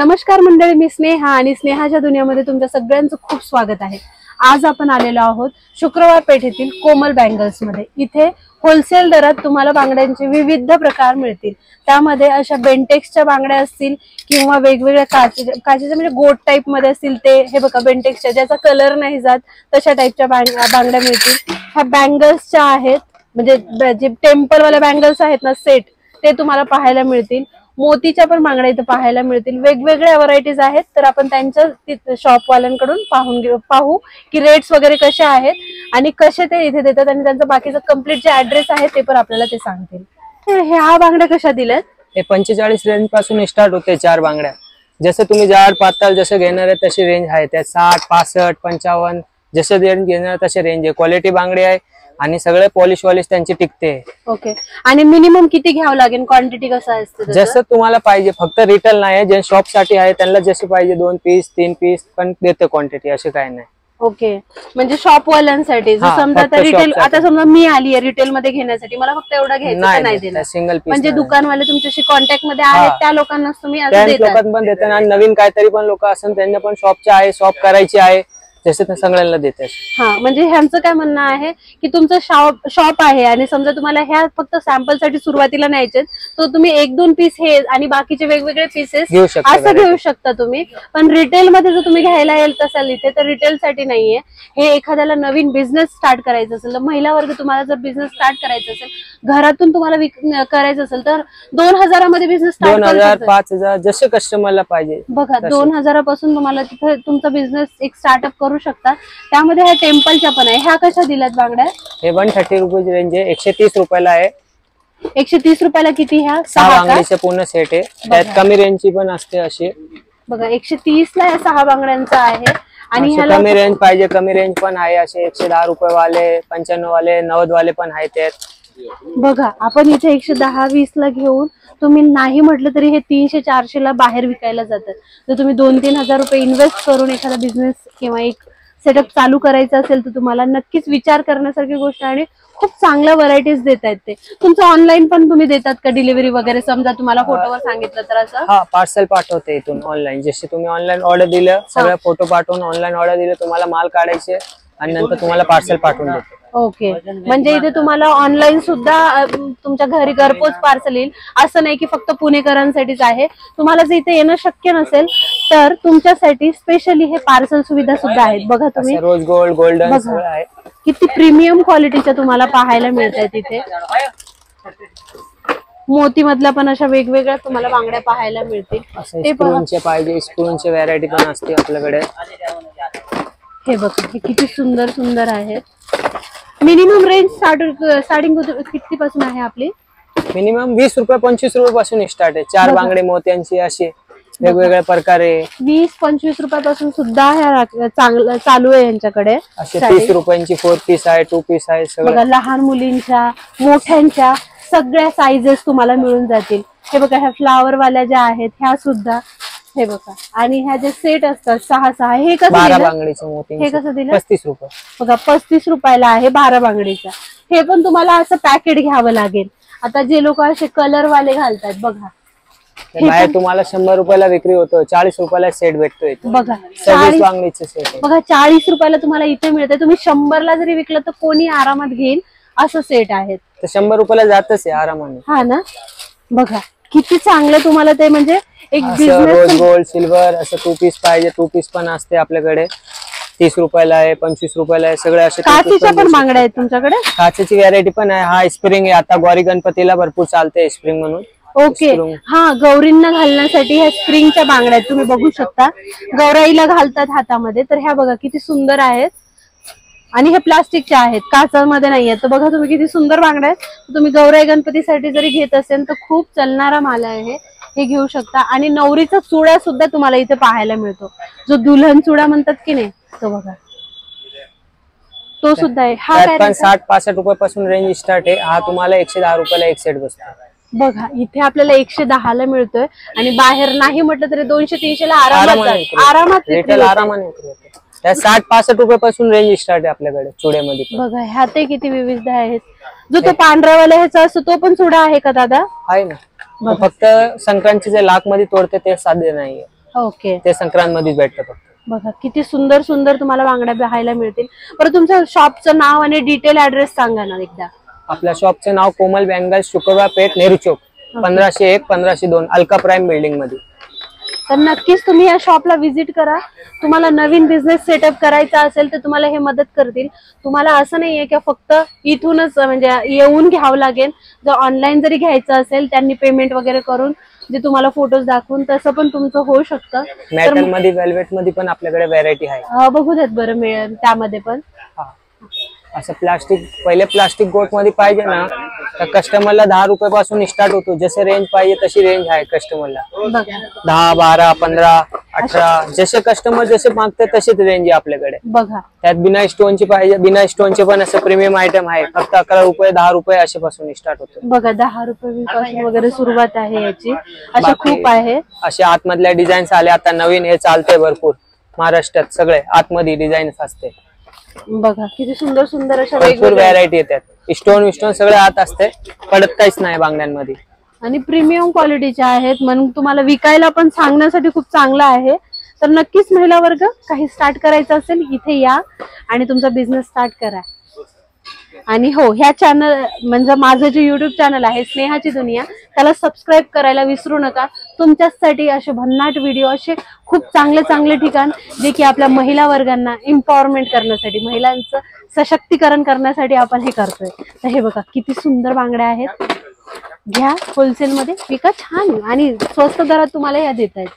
नमस्कार मंडळी, मी स्नेहा आणि स्नेहाच्या दुनियामध्ये तुमच्या सगळ्यांचं खूप स्वागत आहे। आज आपण आलेलो आहोत शुक्रवार पेठेतील कोमल बँगल्स मध्ये। इथे होलसेल दरात तुम्हाला बांगड्यांचे विविध प्रकार मिळतील। त्यामध्ये अशा बेंटेक्सच्या बांगड्या असतील किंवा वेगवेगळ्या काचेच्या म्हणजे गोट टाइप मध्ये असतील ते हे बघा बेंटेक्सच्या, ज्याचा कलर नाही जात तशा टाइपच्या बांगड्या मिळतील। ह्या बँगल्सच्या आहेत, म्हणजे जे टेम्पल वाले बँगल्स आहेत ना सेट, ते तुम्हाला पाहायला मिळतील। मोतीच्या पण बांगड्या इथे पाहायला मिळतील। वेगवेगळ्या व्हरायटीज आहेत, तर आपण त्यांच्या शॉप वाल्यांकडून पाहू की रेट्स वगैरे कसे आहेत आणि कसे ते इथे देतात आणि त्यांचा बाकीचा कंप्लीट जे ऍड्रेस आहे ते पण आपल्याला ते सांगतील। ह्या बांगड्या कशा दिल्यात? हे 45 रेंज पासून स्टार्ट होते 4 बांगड्या। जसं तुम्ही जाड पातळ जसं घेणार आहे तशी रेंज आहे। त्या 60, 65, 55 जसे रेंज घेणार तसे रेंज आहे। क्वालिटी बांगडी आहे आणि सगळे पॉलिश वॉलिश त्यांची टिकते। ओके, आणि मिनिमम किती घ्यावं लागेल? क्वांटिटी कसं असते? जसं तुम्हाला पाहिजे, फक्त रिटेल नाही, जे शॉप साठी आहे त्यांना जसे पाहिजे 2 पीस 3 पीस पण देते क्वांटिटी, असे काही नाही। ओके, म्हणजे शॉप वाल्यांसाठी समजा आता रिटेल, आता समजा मी आली आहे रिटेल मध्ये घेण्यासाठी, मला फक्त एवढा घ्यायचं नाही देणार सिंगल पीस, म्हणजे दुकानवाले तुमच्याशी कॉन्टॅक्ट मध्ये आहेत त्या लोकांनाच तुम्ही असं देता? लोकांना पण देतात आणि नवीन काहीतरी पण लोक असेल त्यांना पण शॉपचे आहे, शॉप करायची आहे जसे ते सगळ्यांना देतात। हा, म्हणजे ह्यांचं काय म्हणणं आहे की तुमचं शॉप आहे आणि समजा तुम्हाला ह्या फक्त सॅम्पल साठी सुरुवातीला न्यायचे, तर तुम्ही 1-2 पीस हे आणि बाकीचे वेगवेगळे पीसेस असं घेऊ शकता तुम्ही। पण रिटेल मध्ये जर तुम्ही घ्यायला येत असाल इथे, तर रिटेल साठी नाहीये हे। एखाद्याला नवीन बिझनेस स्टार्ट करायचा असेल, महिला वर्ग तुम्हाला जर बिझनेस स्टार्ट करायचा असेल, घरातून तुम्हाला करायचं असेल, तर 2000 मध्ये बिझनेस स्टार्ट 2000 5000 जसे कस्टमरला पाहिजे बघा, 2000 पासून तुम्हाला तिथे तुमचा बिझनेस एक स्टार्टअप करू शकता। त्यामध्ये ह्या टेम्पलच्या पण आहे। ह्या कशा दिल्यात बांगड्या? हे 130 रुपये रेंज आहे, 130 रुपयाला आहे। 130 रुपयाला किती? ह्या 6 बांगडीचे पूर्ण सेट आहे। त्यात कमी रेंजची पण असते अशी बघा, 130 ला 6 बांगड्यांचा आहे। आणि ह्याला कमी रेंज पाहिजे, कमी रेंज पण आहे, असे 110 रुपये वाले, 95 वाले, 90 वाले पण आहेत त्यात। बघा, आपण इथे 110-20 ला घेऊन तुम्ही नाही म्हटलं तरी हे 300-400 ला बाहेर विकायला जातात। जर तुम्ही 2-3 हजार रुपये इन्व्हेस्ट करून एखादा बिझनेस किंवा एक सेटअप चालू करायचा असेल, तर तुम्हाला नक्कीच विचार करण्यासारखी गोष्ट आणि खूप चांगल्या व्हरायटीज देत आहेत ते। तुमचं ऑनलाईन पण तुम्ही देतात का डिलिव्हरी वगैरे? समजा तुम्हाला फोटोवर सांगितलं तर असं? हा, पार्सल पाठवते इथून ऑनलाईन। जसे तुम्ही ऑनलाईन ऑर्डर दिलं, सगळं फोटो पाठवून ऑनलाईन ऑर्डर दिलं, तुम्हाला माल काढायचे आणि नंतर तुम्हाला पार्सल पाठवून देते। ओके, म्हणजे इथे तुम्हाला ऑनलाईन सुद्धा तुमच्या घरी घरपोच पार्सल येईल, असं नाही की फक्त पुणेकरांसाठीच आहे। तुम्हाला जर इथे येणं शक्य नसेल तर तुमच्यासाठी स्पेशली हे पार्सल सुविधा सुद्धा आहेत। बघा तुम्ही, रोज गोल्ड, गोल्डन सगळं आहे। किती प्रीमियम क्वालिटीच्या तुम्हाला पाहायला मिळतात तिथे। मोती मधल्या पण अशा वेगवेगळ्या तुम्हाला बांगड्या पाहायला मिळतील। ते स्पूनचे पाहिजे, स्पूनचे व्हरायटी पण असते आपल्याकडे। हे बघा, हे किती सुंदर सुंदर आहेत। मिनिमम रेंज स्टार्टिंग किती पासून आहे आपली? मिनिमम 20 रुपये 25 रुपये पासून स्टार्ट आहे। 4 बांगडे मोत्यांची असे वेगवेगळ्या प्रकारे 20-25 रुपयापासून सुद्धा ह्या चांगलं चालू आहे यांच्याकडे। असे 30 रुपयांची 4 पीस आहे, 2 पीस आहे सगळं। बघा, लहान मुलींच्या, मोठ्यांच्या सगळ्या साइजेस तुम्हाला मिळून जातील। हे बघा, ह्या फ्लावर वाल्या ज्या आहेत ह्या सुद्धा, हे बघा, आणि ह्या जे सेट असतात 6-6, हे कसं 12 बांगडीचे मोती, हे कसं दिलं? 35 रुपये। बघा, 35 रुपयाला आहे 12 बांगडीचा। हे पण तुम्हाला असं पॅकेट घ्यावं लागेल। आता जे लोक असे कलर वाले घालतात बघा, बाहेर तुम्हाला 100 रुपयाला विक्री होतो, 40 रुपयाला सेट भेटतोय। बघा, 40 बांगडीचे सेट आहे। बघा, 40 रुपयाला तुम्हाला इथे मिळते। तुम्ही 100 ला जरी विकलं तर कोणी आरामात घेईल असं सेट आहेत। तर 100 रुपयाला जातच आहे आरामाने। हा ना, बघा किती चांगलं तुम्हाला ते, म्हणजे एक रोज गोल्ड सिल्वर असं 2 पीस पाहिजे, 2 पीस पण असते आपल्याकडे। 30 रुपयाला आहे, 25 रुपयाला आहे, सगळे असे। काचेच्या पण बांगड्या आहेत तुमच्याकडे? काचेची व्हरायटी पण आहे। हा स्प्रिंग आहे, आता गौरी गणपतीला भरपूर चालते स्प्रिंग म्हणून। ओके, हा, गौरींना घालण्यासाठी ह्या स्प्रिंगच्या बांगड्या तुम्ही बघू शकता, गौराईला घालतात हातामध्ये। तर ह्या बघा किती सुंदर आहेत आणि हे प्लास्टिकच्या आहेत, काचामध्ये नाहीये। तर बघा तुम्ही किती सुंदर बांगड्या आहेत। तुम्ही गौराई गणपतीसाठी जरी घेत असेल तर खूप चलणारा माल आहे, हे घेऊ शकता। आणि नवरीचा चुडा सुद्धा तुम्हाला इथे पाहायला मिळतो, जो दुल्हन चुडा म्हणतात की नाही, तो बघा, तो सुद्धा आहे। हा काय 60-65 रुपयापासून रेंज स्टार्ट आहे। हा तुम्हाला 110 रुपयाला एक सेट बसतो। बघा, इथे आपल्याला 110 ला मिळतोय आणि बाहेर नाही म्हटलं तरी 200-300 ला आरामात रिटेल आरामाने विक्री होते। त्या 60-65 रुपयापासून रेंज स्टार्ट आहे आपल्याकडे चुड्यामध्ये। बघा, ह्यात किती विविध आहेत। जो तो पांढरावाला ह्याचा असतो तो पण चुडा आहे का दादा? आहे ना, फक्त संक्रांतीचे लाख मध्ये तोडते ते साध्य नाहीये। ओके, ते संक्रांत मध्येच भेटतं फक्त. बघा किती सुंदर सुंदर तुम्हाला बांगड्या पाहायला मिळतील. बरं तुमचं शॉपचं नाव आणि डिटेल ऍड्रेस सांगा ना एकदा. आपल्या शॉपचं नाव कोमल बँगल्स, शुक्रवार पेठ, नेहरू चौक, 1501 1502 अल्का प्राइम बिल्डिंग मध्ये. तर नक्कीच तुम्ही या शॉपला व्हिजिट करा. तुम्हाला नवीन बिझनेस सेटअप करायचा असेल तर तुम्हाला हे मदत करतील. तुम्हाला असं नाहीये की फक्त इथूनच म्हणजे येऊन घ्यावं लागेल. जर ऑनलाईन जरी घ्यायचं असेल त्यांनी पेमेंट वगैरे करून जे तुम्हाला फोटोज दाखवून तसं पण तुमचं होऊ शकतं. मेटल मध्ये, वेल्वेट मध्ये पण आपल्याकडे व्हरायटी आहे. बघू देत बरं मिळेल त्यामध्ये पण. असं प्लास्टिक, पहिले प्लास्टिक गोट मध्ये पाहिजे ना तर कस्टमरला 10 रुपयापासून स्टार्ट होतो. जसे रेंज पाहिजे तशी रेंज आहे कस्टमरला. 10, 12, 15, 18 जसे कस्टमर जसे मागतात तशीच रेंज आहे आपल्याकडे. बघा त्यात बिना स्टोनची पाहिजे, बिना स्टोनचे पण असं प्रीमियम आयटम आहे. फक्त 11 रुपये 10 रुपये असे पासून स्टार्ट होतो. बघा 10 रुपये पासून वगैरे सुरुवात आहे याची. अशा खूप आहे. असे आतमधल्या डिझाईन्स आले आता नवीन, हे चालते भरपूर महाराष्ट्रात. सगळे आतमध्ये डिझाईन असते. बघा किती सुंदर सुंदर अशा भरपूर व्हरायटी येतात. स्टोन सगळे आत असते, पडत काहीच नाही बांगड्यांमध्ये. आणि प्रीमियम क्वालिटीच्या आहेत म्हणून तुम्हाला विकायला पण सांगण्यासाठी खूप चांगलं आहे. तर नक्कीच महिला वर्ग काही स्टार्ट करायचं असेल इथे या आणि तुमचा बिझनेस स्टार्ट करा. आणि हो, ह्या चॅनल म्हणजे माझं जे युट्यूब चॅनल आहे स्नेहाची दुनिया, त्याला सबस्क्राईब करायला विसरू नका. तुमच्यासाठी असे भन्नाट व्हिडिओ, असे खूप चांगले चांगले ठिकाण जे की आपल्या महिला वर्गांना एम्पॉवरमेंट करण्यासाठी, महिलांचं सशक्तीकरण करण्यासाठी आपण हे करतोय. तर हे बघा किती सुंदर बांगड्या आहेत. घ्या होलसेल मध्ये, विका छान आणि स्वस्त दरात तुम्हाला ह्या देत आहेत.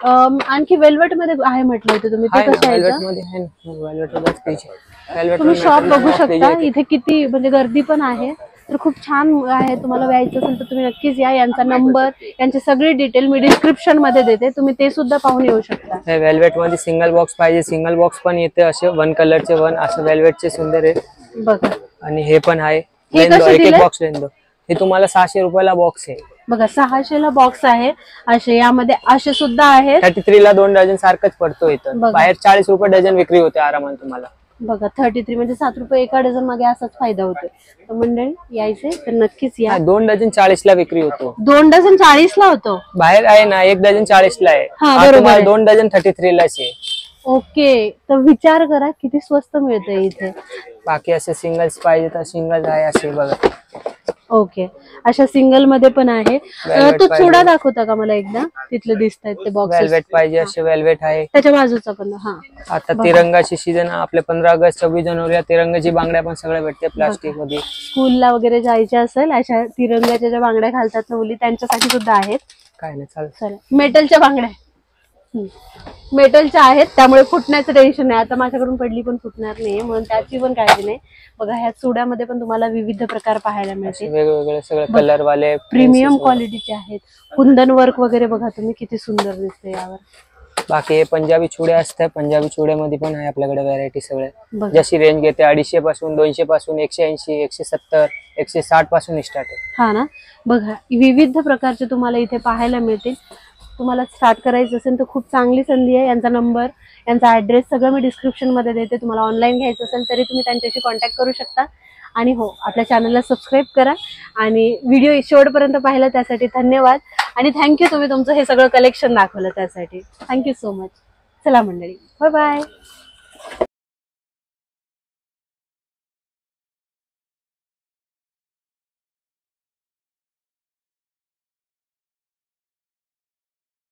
आणखी वेल्वेट मध्ये आहे म्हटलं होतं तुम्ही, ते कसं आहे? तुम्ही शॉप बघू शकता. इथे किती म्हणजे गर्दी पण आहे. तर खूप छान आहे. तुम्हाला व्यायचं असेल तर तुम्ही नक्कीच या. यांचा नंबर, यांची सगळी डिटेल मी डिस्क्रिप्शन मध्ये देते, तुम्ही ते सुद्धा पाहून येऊ शकता. वेल्वेट मध्ये सिंगल बॉक्स पाहिजे, सिंगल बॉक्स पण येते. असे 1 कलरचे 1 असं वेल्वेटचे सुंदर आहे बघा. आणि हे पण आहे एक बॉक्स लेंदो. हे तुम्हाला 600 रुपयाला बॉक्स आहे. बघा 600 ला बॉक्स आहे. असे यामध्ये असे सुद्धा आहेत. 33 ला 2 डझन सारखंच पडतो इथं. बाहेर 40 रुपये डझन विक्री होते आरामात तुम्हाला. बघा 33 म्हणजे 7 रुपये एका डझन मागे असाच फायदा होतो. तर मंडळी यायचे तर नक्कीच या. 2 डझन 40 ला विक्री होतो. 2 डझन 40 ला होतो. बाहेर आहे ना 1 डझन 40 ला आहे. बरोबर. 2 डझन 33 लाच आहे. ओके, तर विचार करा किती स्वस्त मिळतंय इथे. बाकी असे सिंगल्स पाहिजे तर सिंगल आहे असे बघा. ओके, अशा सिंगल मध्ये पण आहे. तो चुडा दाखवता का मला एकदा? तिथले दिसतायत ते बॉक्स. वेल्वेट पाहिजे असे वेल्वेट आहे. त्याच्या बाजूचा पण. आता तिरंगाची सीजन आपले 15 ऑगस्ट 26 जानेवारी तिरंगाची बांगड्या पण सगळ्या भेटते प्लास्टिक मध्ये. स्कूलला वगैरे जायचे असेल अशा तिरंगाच्या ज्या बांगड्या घालतात ना मुली, त्यांच्यासाठी सुद्धा आहेत. काय नाही चालेल. मेटलच्या बांगड्या, मेटलच्या आहेत, त्यामुळे फुटण्याचं टेन्शन नाही. आता माझ्याकडून पडली पण फुटणार नाही म्हणून त्याची पण काळजी नाही. बघा ह्या चुड्यामध्ये पण तुम्हाला विविध प्रकार पाहायला मिळतील. वेगवेगळे सगळे कलर वाले प्रीमियम क्वालिटीचे आहेत. कुंदन वर्क वगैरे बघा तुम्ही किती सुंदर दिसते यावर. बाकी पंजाबी चुडे असतात. पंजाबी चुड्यामध्ये पण आहे आपल्याकडे व्हरायटी सगळे. जशी रेंज घेते 250 पासून 200 पासून 180 170 160 पासून स्टार्ट आहे. हा ना, बघा विविध प्रकारचे तुम्हाला इथे पाहायला मिळतील. तुम्हाला स्टार्ट करायचं असेल तर खूप चांगली संधी आहे. यांचा नंबर, यांचा ऍड्रेस सगळं मी डिस्क्रिप्शन मध्ये देते. तुम्हाला ऑनलाईन घ्यायचं असेल तरी तुम्ही त्यांच्याशी कॉन्टॅक्ट करू शकता. आणि हो, आपल्या चॅनलला सबस्क्राईब करा आणि व्हिडिओ शेवटपर्यंत पाहिला त्यासाठी धन्यवाद. आणि थँक्यू, तुम्ही तुमचं हे सगळं कलेक्शन दाखवलं त्यासाठी. Thank you so much. चला मंडळी, बाय बाय.